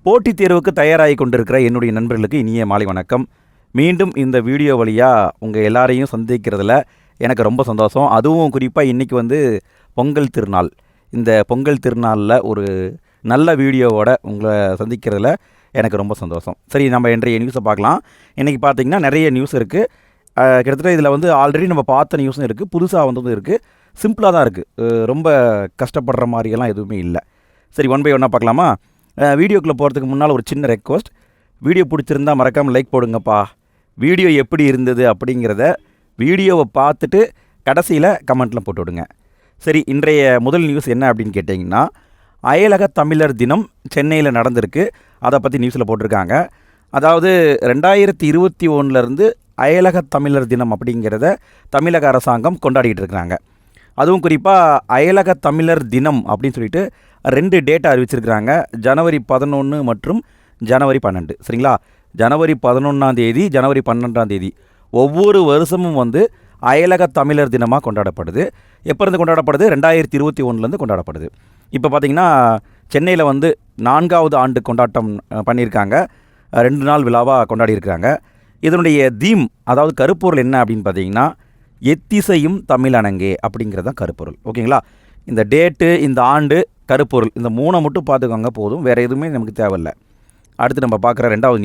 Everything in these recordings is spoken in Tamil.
போட்டித் தேர்வுக்கு தயாராகி கொண்டிருக்கிற என்னுடைய நண்பர்களுக்கு இனிய மாலை வணக்கம். மீண்டும் இந்த வீடியோ வழியாக உங்கள் எல்லாரையும் சந்திக்கிறதுல எனக்கு ரொம்ப சந்தோஷம். அதுவும் குறிப்பாக இன்றைக்கி பொங்கல் திருநாள். இந்த பொங்கல் திருநாளில் ஒரு நல்ல வீடியோவோட உங்களை சந்திக்கிறதுல எனக்கு ரொம்ப சந்தோஷம். சரி, நம்ம இன்றைய நியூஸை பார்க்கலாம். இன்றைக்கி பார்த்திங்கன்னா நிறைய நியூஸ் இருக்குது. கிட்டத்தட்ட இதில் ஆல்ரெடி நம்ம பார்த்த நியூஸும் இருக்குது, புதுசாக வந்ததும் இருக்குது. சிம்பிளாக தான் இருக்குது, ரொம்ப கஷ்டப்படுற மாதிரியெல்லாம் எதுவுமே இல்லை. சரி, ஒன் பை ஒன்னாக பார்க்கலாமா? வீடியோக்குள்ளே போகிறதுக்கு முன்னால் ஒரு சின்ன ரெக்வஸ்ட். வீடியோ பிடிச்சிருந்தா மறக்காமல் லைக் போடுங்கப்பா. வீடியோ எப்படி இருந்தது அப்படிங்கிறத வீடியோவை பார்த்துட்டு கடைசியில் கமெண்ட்டில் போட்டு விடுங்க. சரி, இன்றைய முதல் நியூஸ் என்ன அப்படின்னு கேட்டிங்கன்னா, அயலக தமிழர் தினம் சென்னையில் நடந்திருக்கு. அதை பற்றி நியூஸில் போட்டிருக்காங்க. அதாவது 2021 அயலக தமிழர் தினம் அப்படிங்கிறத தமிழக அரசாங்கம் கொண்டாடிட்டு இருக்கிறாங்க. அதுவும் குறிப்பாக அயலக தமிழர் தினம் அப்படின்னு சொல்லிட்டு 2 டேட்டா அறிவிச்சிருக்கிறாங்க. ஜனவரி 11 மற்றும் ஜனவரி 12. சரிங்களா? ஜனவரி 11 ஜனவரி 12 ஒவ்வொரு வருஷமும் அயலக தமிழர் தினமாக கொண்டாடப்படுது. எப்போ இருந்து கொண்டாடப்படுது? 2021 கொண்டாடப்படுது. இப்போ பார்த்திங்கன்னா சென்னையில் 4வது ஆண்டு கொண்டாட்டம் பண்ணியிருக்காங்க. 2 நாள் விழாவாக கொண்டாடியிருக்கிறாங்க. இதனுடைய தீம், அதாவது கருப்பொருள் என்ன அப்படின்னு பார்த்தீங்கன்னா, எத்திசையும் தமிழனங்கே அப்படிங்கிறது தான் கருப்பொருள். ஓகேங்களா? இந்த டேட்டு, இந்த ஆண்டு, கருப்பொருள், இந்த 3 மட்டும் பார்த்துக்கோங்க போதும், வேறு எதுவுமே நமக்கு தேவையில்லை. அடுத்து நம்ம பார்க்குற ரெண்டாவது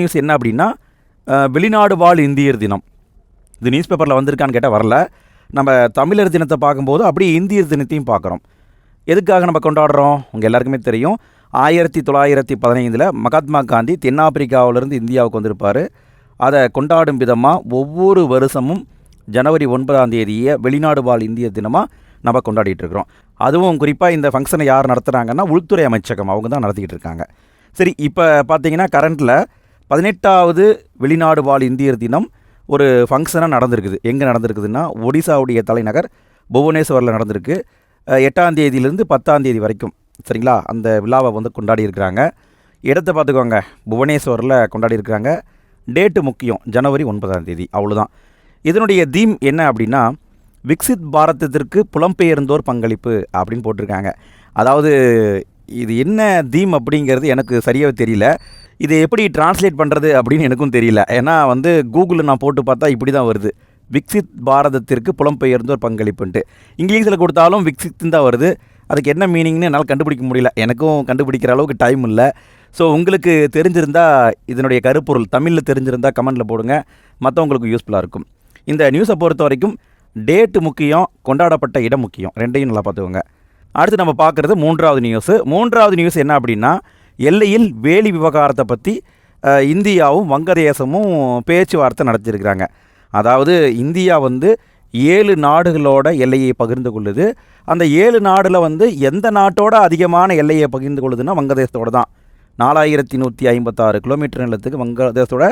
நியூஸ் என்ன அப்படின்னா, வெளிநாடு வாழ் இந்தியர் தினம். இது நியூஸ் பேப்பரில் வந்திருக்கான்னு கேட்டால் வரல. நம்ம தமிழர் தினத்தை பார்க்கும்போது அப்படியே இந்தியர் தினத்தையும் பார்க்குறோம். எதுக்காக நம்ம கொண்டாடுறோம்? உங்கள் எல்லாருக்குமே தெரியும். 1915 மகாத்மா காந்தி தென்னாப்பிரிக்காவிலேருந்து இந்தியாவுக்கு வந்திருப்பார். அதை கொண்டாடும் விதமாக ஒவ்வொரு வருஷமும் ஜனவரி 9 வெளிநாடு வாழ் இந்திய தினமாக நம்ம கொண்டாடிட்டுருக்கிறோம். அதுவும் குறிப்பாக இந்த ஃபங்க்ஷனை யார் நடத்துகிறாங்கன்னா, உள்துறை அமைச்சகம் அவங்க தான் நடத்திக்கிட்டு இருக்காங்க. சரி, இப்போ பார்த்தீங்கன்னா கரண்ட்டில் 18வது வெளிநாடு வாழ் இந்தியர் தினம் ஒரு ஃபங்க்ஷனாக நடந்திருக்குது. எங்கே நடந்திருக்குதுன்னா, ஒடிசாவுடைய தலைநகர் புவனேஸ்வரில் நடந்திருக்கு. 8ஆம் தேதியிலேருந்து 10ஆம் தேதி வரைக்கும். சரிங்களா? அந்த விழாவை கொண்டாடி இருக்கிறாங்க. இடத்தை பார்த்துக்கோங்க, புவனேஸ்வரில் கொண்டாடி இருக்கிறாங்க. டேட்டு முக்கியம், ஜனவரி 9 அவ்வளோதான். இதனுடைய தீம் என்ன அப்படின்னா, விக்சித் பாரதத்திற்கு புலம்பெயர்ந்தோர் பங்களிப்பு அப்படின்னு போட்டிருக்காங்க. அதாவது இது என்ன தீம் அப்படிங்கிறது எனக்கு சரியாக தெரியல. இதை எப்படி டிரான்ஸ்லேட் பண்ணுறது அப்படின்னு எனக்கும் தெரியல. ஏன்னா கூகுளில் நான் போட்டு பார்த்தா இப்படி தான் வருது, விக்சித் பாரதத்திற்கு புலம்பெயர்ந்தோர் பங்களிப்புன்ட்டு. இங்கிலீஷில் கொடுத்தாலும் விக்சித் தான் வருது. அதுக்கு என்ன மீனிங்னு என்னால் கண்டுபிடிக்க முடியல. எனக்கும் கண்டுபிடிக்கிற அளவுக்கு டைம் இல்லை. ஸோ உங்களுக்கு தெரிஞ்சிருந்தால், இதனுடைய கருப்பொருள் தமிழில் தெரிஞ்சிருந்தால் கமெண்டில் போடுங்க, மற்றவங்களுக்கு யூஸ்ஃபுல்லாக இருக்கும். இந்த நியூஸை பொறுத்த வரைக்கும் டேட்டு முக்கியம், கொண்டாடப்பட்ட இடம் முக்கியம், ரெண்டையும் நல்லா பார்த்துக்கோங்க. அடுத்து நம்ம பார்க்குறது மூன்றாவது நியூஸ் என்ன அப்படின்னா, எல்லையில் வேலி விவகாரத்தை பற்றி இந்தியாவும் வங்கதேசமும் பேச்சுவார்த்தை நடத்தியிருக்கிறாங்க. அதாவது இந்தியா 7 நாடுகளோட எல்லையை பகிர்ந்து கொள்ளுது. அந்த 7 நாடில் எந்த நாட்டோட அதிகமான எல்லையை பகிர்ந்து கொள்ளுதுன்னா வங்கதேசத்தோடு தான். 4156 கிலோமீட்டர் நிலத்துக்கு வங்கதேசத்தோட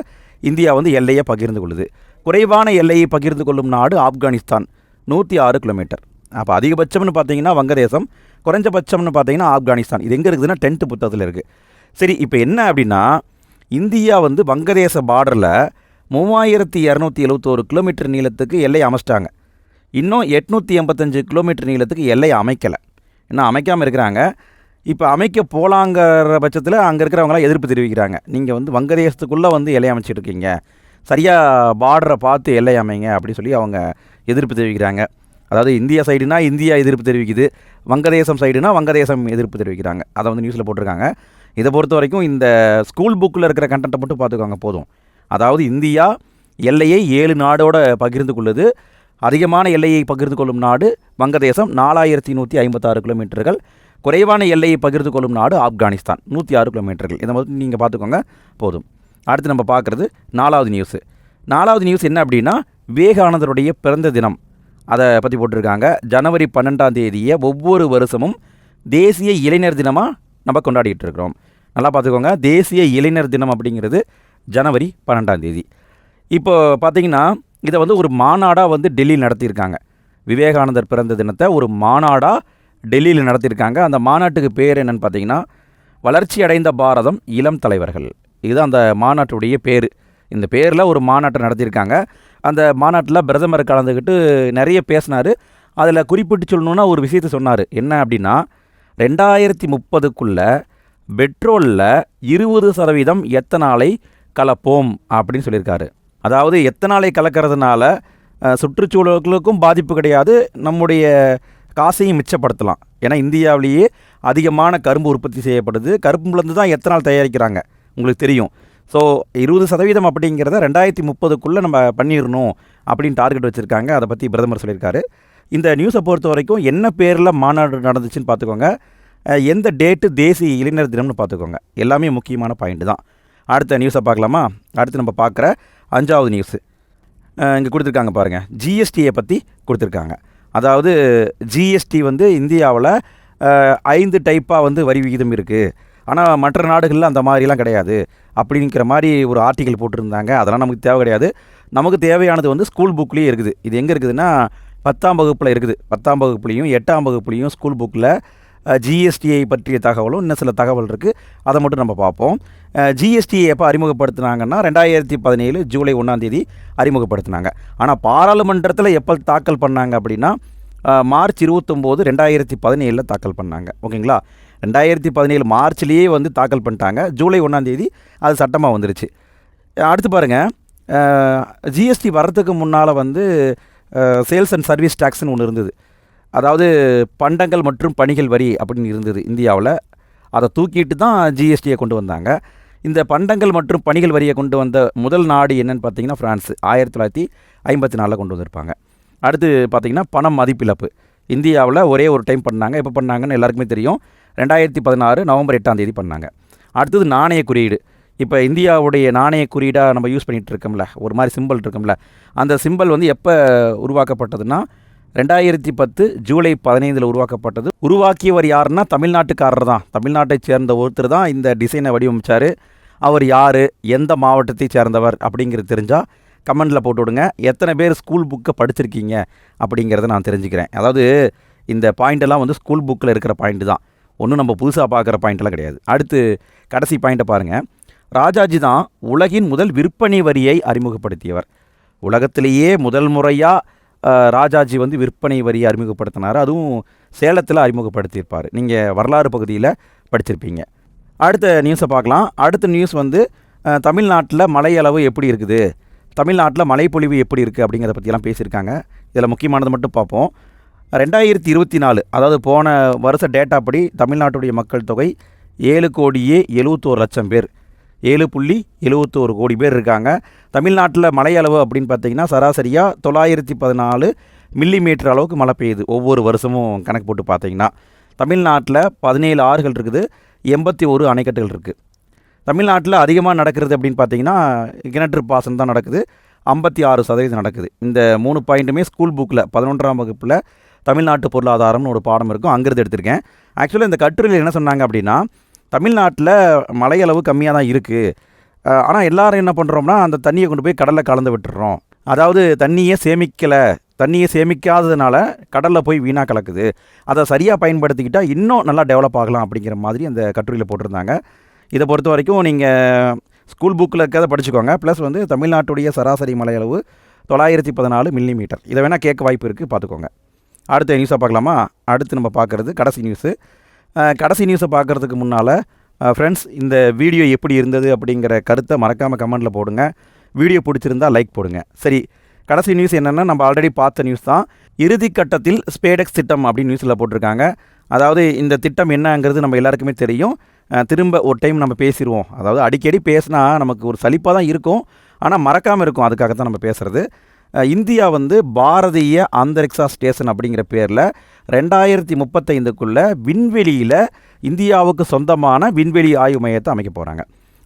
இந்தியா எல்லையை பகிர்ந்து கொள்ளுது. குறைவான எல்லையை பகிர்ந்து கொள்ளும் நாடு ஆப்கானிஸ்தான், 106 கிலோமீட்டர். அப்போ அதிகபட்சம்னு பார்த்தீங்கன்னா வங்கதேசம், குறைஞ்சபட்சம்னு பார்த்தீங்கன்னா ஆப்கானிஸ்தான். இது எங்கே இருக்குதுன்னா 10th புத்தகத்தில் இருக்குது. சரி, இப்போ என்ன அப்படின்னா, இந்தியா வங்கதேச பார்டரில் 3271 கிலோமீட்டர் நீளத்துக்கு எல்லை அமைச்சிட்டாங்க. இன்னும் 885 கிலோமீட்டர் நீளத்துக்கு எல்லை அமைக்கலை, இன்னும் அமைக்காமல் இருக்கிறாங்க. இப்போ அமைக்க போகலாங்கிற பட்சத்தில் அங்கே இருக்கிறவங்களாம் எதிர்ப்பு தெரிவிக்கிறாங்க. நீங்கள் வங்கதேசத்துக்குள்ளே எல்லை அமைச்சிட்ருக்கீங்க, சரியாக பார்டரை பார்த்து எல்லை அமைங்க அப்படின்னு சொல்லி அவங்க எதிர்ப்பு தெரிவிக்கிறாங்க. அதாவது இந்தியா சைடுனா இந்தியா எதிர்ப்பு தெரிவிக்குது, வங்கதேசம் சைடுனா வங்கதேசம் எதிர்ப்பு தெரிவிக்கிறாங்க. அதை நியூஸில் போட்டிருக்காங்க. இதை பொறுத்த வரைக்கும் இந்த ஸ்கூல் புக்கில் இருக்கிற கண்டென்ட்டை மட்டும் பார்த்துக்கோங்க போதும். அதாவது இந்தியா எல்லையை 7 நாடோட பகிர்ந்து கொள்ளுது. அதிகமான எல்லையை பகிர்ந்து கொள்ளும் நாடு வங்கதேசம், 4156 கிலோமீட்டர்கள். குறைவான எல்லையை பகிர்ந்து கொள்ளும் நாடு ஆப்கானிஸ்தான், 106 கிலோமீட்டர்கள். இதை மட்டும் நீங்கள் பார்த்துக்கோங்க போதும். அடுத்து நம்ம பார்க்குறது 4வது நியூஸ் என்ன அப்படின்னா, விவேகானந்தருடைய பிறந்த தினம். அதை பற்றி போட்டிருக்காங்க. ஜனவரி 12 ஒவ்வொரு வருஷமும் தேசிய இளைஞர் தினமாக நம்ம கொண்டாடிட்டு இருக்கிறோம். நல்லா பார்த்துக்கோங்க, தேசிய இளைஞர் தினம் அப்படிங்கிறது ஜனவரி 12. இப்போ பார்த்தீங்கன்னா இதை ஒரு மாநாடாக டெல்லியில் நடத்தியிருக்காங்க. விவேகானந்தர் பிறந்த தினத்தை ஒரு மாநாடாக டெல்லியில் நடத்தியிருக்காங்க. அந்த மாநாட்டுக்கு பேர் என்னென்னு பார்த்தீங்கன்னா, வளர்ச்சி அடைந்த பாரதம் இளம் தலைவர்கள். இதுதான் அந்த மாநாட்டுடைய பேர். இந்த பேரில் ஒரு மாநாட்டை நடத்தியிருக்காங்க. அந்த மாநாட்டில் பிரதமர் கலந்துக்கிட்டு நிறைய பேசினார். அதில் குறிப்பிட்டு சொல்லணுன்னா ஒரு விஷயத்தை சொன்னார். என்ன அப்படின்னா, 2030க்குள்ளே பெட்ரோலில் 20% எத்தனாலை கலப்போம் அப்படின்னு சொல்லியிருக்காரு. அதாவது எத்தனாலை கலக்கிறதுனால சுற்றுச்சூழலுக்கும் பாதிப்பு கிடையாது, நம்முடைய காசையும் மிச்சப்படுத்தலாம். ஏன்னா இந்தியாவிலேயே அதிகமான கரும்பு உற்பத்தி செய்யப்படுது, கரும்புலேருந்து தான் எத்தனால் தயாரிக்கிறாங்க, உங்களுக்கு தெரியும். ஸோ 20% அப்படிங்கிறத 2030க்குள்ளே நம்ம பண்ணிடணும் அப்படின்னு டார்கெட் வச்சுருக்காங்க. அதை பற்றி பிரதமர் சொல்லியிருக்காரு. இந்த நியூஸை பொறுத்த வரைக்கும் என்ன பேரில் மாநாடு நடந்துச்சுன்னு பார்த்துக்கோங்க, எந்த டேட்டு தேசிய இளைஞர் தினம்னு பார்த்துக்கோங்க. எல்லாமே முக்கியமான பாயிண்ட் தான். அடுத்த நியூஸை பார்க்கலாமா? அடுத்து நம்ம பார்க்குற 5வது நியூஸு இங்கே கொடுத்துருக்காங்க பாருங்கள். ஜிஎஸ்டியை பற்றி கொடுத்துருக்காங்க. அதாவது ஜிஎஸ்டி வந்து இந்தியாவில் 5 டைப்பாக வந்து வரி விகிதம் இருக்குது, ஆனால் மற்ற நாடுகளில் அந்த மாதிரிலாம் கிடையாது அப்படிங்கிற மாதிரி ஒரு ஆர்டிக்கல் போட்டிருந்தாங்க. அதெல்லாம் நமக்கு தேவை கிடையாது. நமக்கு தேவையானது வந்து ஸ்கூல் புக்லேயே இருக்குது. இது எங்கே இருக்குதுன்னா 10ஆம் வகுப்பில் இருக்குது. 10ஆம் வகுப்புலேயும் 8ஆம் வகுப்புலேயும் ஸ்கூல் புக்கில் ஜிஎஸ்டியை பற்றிய தகவலும் இன்னும் சில தகவல் இருக்குது. அதை மட்டும் நம்ம பார்ப்போம். ஜிஎஸ்டியை எப்போ அறிமுகப்படுத்தினாங்கன்னா 2017 ஜூலை 1 அறிமுகப்படுத்தினாங்க. ஆனால் பாராளுமன்றத்தில் எப்போ தாக்கல் பண்ணாங்க அப்படின்னா மார்ச் 29, 2017 தாக்கல் பண்ணாங்க. ஓகேங்களா? 2017 மார்ச்லேயே வந்து தாக்கல் பண்ணிட்டாங்க. ஜூலை 1 அது சட்டமாக வந்துருச்சு. அடுத்து பாருங்கள், ஜிஎஸ்டி வர்றதுக்கு முன்னால் வந்து சேல்ஸ் அண்ட் சர்வீஸ் டேக்ஸ்னு ஒன்று இருந்தது. அதாவது பண்டங்கள் மற்றும் பணிகள் வரி அப்படின்னு இருந்தது இந்தியாவில். அதை தூக்கிட்டு தான் ஜிஎஸ்டியை கொண்டு வந்தாங்க. இந்த பண்டங்கள் மற்றும் பணிகள் வரியை கொண்டு வந்த முதல் நாடு என்னன்னு பார்த்தீங்கன்னா ஃப்ரான்ஸ். 1954 கொண்டு வந்திருப்பாங்க. அடுத்து பார்த்திங்கன்னா பணம் மதிப்பிழப்பு இந்தியாவில் ஒரே ஒரு டைம் பண்ணாங்க. எப்போ பண்ணாங்கன்னு எல்லாருக்குமே தெரியும். 2016 நவம்பர் 8 பண்ணாங்க. அடுத்தது நாணய குறியீடு. இப்போ இந்தியாவுடைய நாணய குறியீடாக நம்ம யூஸ் பண்ணிகிட்டு இருக்கோம்ல, ஒரு மாதிரி சிம்பிள் இருக்கும்ல, அந்த சிம்பிள் வந்து எப்போ உருவாக்கப்பட்டதுன்னா 2010 ஜூலை 15 உருவாக்கப்பட்டது. உருவாக்கியவர் யாருன்னா தமிழ்நாட்டுக்காரர் தான். தமிழ்நாட்டை சேர்ந்த ஒருத்தர் தான் இந்த டிசைனை வடிவமைச்சார். அவர் யார், எந்த மாவட்டத்தை சேர்ந்தவர் அப்படிங்கிறது தெரிஞ்சால் கமெண்டில் போட்டு விடுங்க. எத்தனை பேர் ஸ்கூல் புக்கை படிச்சிருக்கீங்க அப்படிங்கிறத நான் தெரிஞ்சுக்கிறேன். அதாவது இந்த பாயிண்டெல்லாம் வந்து ஸ்கூல் புக்கில் இருக்கிற பாயிண்ட் தான், ஒன்றும் நம்ம புதுசாக பார்க்குற பாயிண்டெல்லாம் கிடையாது. அடுத்து கடைசி பாயிண்ட்டை பாருங்கள். ராஜாஜி தான் உலகின் முதல் விற்பனை வரியை அறிமுகப்படுத்தியவர். உலகத்திலேயே முதல் முறையாக ராஜாஜி வந்து விற்பனை வரியை அறிமுகப்படுத்தினார். அதுவும் சேலத்தில் அறிமுகப்படுத்தியிருப்பார். நீங்கள் வரலாறு பகுதியில் படிச்சிருப்பீங்க. அடுத்த நியூஸை பார்க்கலாம். அடுத்த நியூஸ் வந்து தமிழ்நாட்டில் மழை அளவு எப்படி இருக்குது, தமிழ்நாட்டில் மழைப்பொழிவு எப்படி இருக்குது அப்படிங்கிறத பற்றியெல்லாம் பேசியிருக்காங்க. இதில் முக்கியமானது மட்டும் பார்ப்போம். 2024 அதாவது போன வருஷ டேட்டா படி தமிழ்நாட்டுடைய மக்கள் தொகை 7,71,00,000 பேர். 7.71 கோடி பேர் இருக்காங்க. தமிழ்நாட்டில் மழை அளவு அப்படின்னு பார்த்தீங்கன்னா சராசரியாக 914 மில்லிமீட்டர் அளவுக்கு மழை பெய்யுது ஒவ்வொரு வருஷமும். கணக்கு போட்டு பார்த்தீங்கன்னா தமிழ்நாட்டில் 17 ஆறுகள் இருக்குது, 81 அணைக்கட்டுகள் இருக்குது. தமிழ்நாட்டில் அதிகமாக நடக்கிறது அப்படின்னு பார்த்தீங்கன்னா கிணற்று பாசனம் தான் நடக்குது, 56% நடக்குது. இந்த 3 பாயிண்ட்டுமே ஸ்கூல் புக்கில் 11ஆம் வகுப்பில் தமிழ்நாட்டு பொருளாதாரம்னு ஒரு பாடம் இருக்கும், அங்கிருந்து எடுத்திருக்கேன். ஆக்சுவலாக இந்த கட்டுரையில் என்ன சொன்னாங்க அப்படின்னா தமிழ்நாட்டில் மழையளவு கம்மியாக தான் இருக்குது, ஆனால் எல்லோரும் என்ன பண்ணுறோம்னா அந்த தண்ணியை கொண்டு போய் கடலில் கலந்து விட்டுறோம். அதாவது தண்ணியை சேமிக்காததுனால கடலில் போய் வீணாக கலக்குது. அதை சரியாக பயன்படுத்திக்கிட்டால் இன்னும் நல்லா டெவலப் ஆகலாம் அப்படிங்கிற மாதிரி அந்த கட்டுரையில் போட்டிருந்தாங்க. இதை பொறுத்த வரைக்கும் நீங்கள் ஸ்கூல் புக்கில் இருக்கிறத படிச்சுக்கோங்க. ப்ளஸ் வந்து தமிழ்நாட்டுடைய சராசரி மழையளவு 914 மில்லிமீட்டர். இதை வேணால் கேட்க வாய்ப்பு இருக்குது, பார்த்துக்கோங்க. அடுத்த நியூஸை பார்க்கலாமா? அடுத்து நம்ம பார்க்குறது கடைசி நியூஸு. கடைசி நியூஸை பார்க்குறதுக்கு முன்னால் ஃப்ரெண்ட்ஸ், இந்த வீடியோ எப்படி இருந்தது அப்படிங்கிற கருத்தை மறக்காமல் கமெண்டில் போடுங்க. வீடியோ பிடிச்சிருந்தால் லைக் போடுங்க. சரி, கடைசி நியூஸ் என்னென்னா நம்ம ஆல்ரெடி பார்த்த நியூஸ் தான். இறுதிக்கட்டத்தில் ஸ்பேடெக்ஸ் திட்டம் அப்படின்னு நியூஸில் போட்டிருக்காங்க. அதாவது இந்த திட்டம் என்னங்கிறது நம்ம எல்லாருக்குமே தெரியும். திரும்ப ஒரு டைம் நம்ம பேசிடுவோம். அதாவது அடிக்கடி பேசினா நமக்கு ஒரு சலிப்பாக தான் இருக்கும், ஆனால் மறக்காமல் இருக்கும். அதுக்காகத்தான் நம்ம பேசுகிறது. இந்தியா வந்து பாரதிய அந்தரிக்ஷா ஸ்டேஷன் அப்படிங்கிற பேரில் 2035க்குள்ளே விண்வெளியில் இந்தியாவுக்கு சொந்தமான விண்வெளி ஆய்வு மையத்தை அமைக்க போகிறாங்க.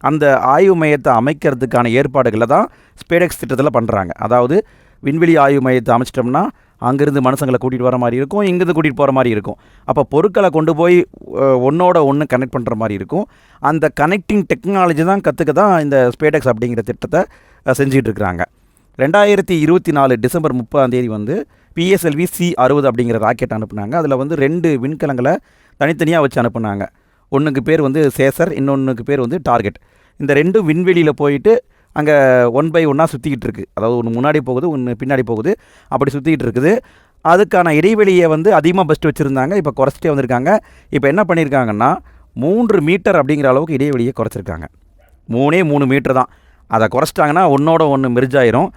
அந்த ஆய்வு மையத்தை அமைக்கிறதுக்கான ஏற்பாடுகளை தான் ஸ்பேடெக்ஸ் திட்டத்தில் பண்ணுறாங்க. அதாவது விண்வெளி ஆய்வு மையத்தை அமைச்சிட்டோம்னா அங்கேருந்து மனுஷங்களை கூட்டிகிட்டு வர மாதிரி இருக்கும், இங்கேருந்து கூட்டிகிட்டு போகிற மாதிரி இருக்கும். அப்போ பொருட்களை கொண்டு போய் ஒன்றோட ஒன்று கனெக்ட் பண்ணுற மாதிரி இருக்கும். அந்த கனெக்டிங் டெக்னாலஜி தான் கற்றுக்க தான் இந்த ஸ்பேடெக்ஸ் அப்படிங்கிற திட்டத்தை செஞ்சுட்டு இருக்கிறாங்க. 2024 டிசம்பர் 30 வந்து PSLV C60 அப்படிங்கிற ராக்கெட் அனுப்புனாங்க. அதில் வந்து 2 விண்கலங்களை தனித்தனியாக வச்சு அனுப்புனாங்க. ஒன்றுக்கு பேர் வந்து சேசர், இன்னொன்றுக்கு பேர் வந்து டார்கெட். இந்த 2 விண்வெளியில் போயிட்டு அங்கே 1 by 1 சுற்றிக்கிட்டு இருக்குது. அதாவது ஒன்று முன்னாடி போகுது, ஒன்று பின்னாடி போகுது, அப்படி சுற்றிக்கிட்டு இருக்குது. அதுக்கான இடைவெளியை வந்து அதிகமாக பெஸ்ட் வச்சுருந்தாங்க, இப்போ குறைச்சிட்டே வந்திருக்காங்க. இப்போ என்ன பண்ணியிருக்காங்கன்னா 3 மீட்டர் அப்படிங்கிற அளவுக்கு இடைவெளியை குறைச்சிருக்காங்க. 3 மீட்டர் தான். அதை குறைச்சிட்டாங்கன்னா ஒன்றோட ஒன்று மெர்ஜாயிரும்.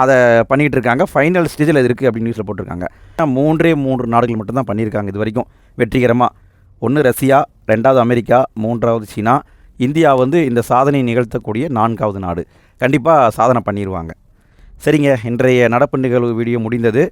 அதை பண்ணிகிட்டு இருக்காங்க. ஃபைனல் ஸ்டேஜில் அது இருக்குது அப்படின்னு நியூஸில் போட்டிருக்காங்க. 3 நாடுகள் மட்டும்தான் பண்ணியிருக்காங்க இது வரைக்கும் வெற்றிகரமாக. ஒன்று ரஷ்யா, 2வது அமெரிக்கா, 3வது சீனா. இந்தியா வந்து இந்த சாதனை நிகழ்த்தக்கூடிய 4வது நாடு. கண்டிப்பாக சாதனை பண்ணிடுவாங்க. சரிங்க, இன்றைய நடப்பு நிகழ்வு வீடியோ முடிந்தது.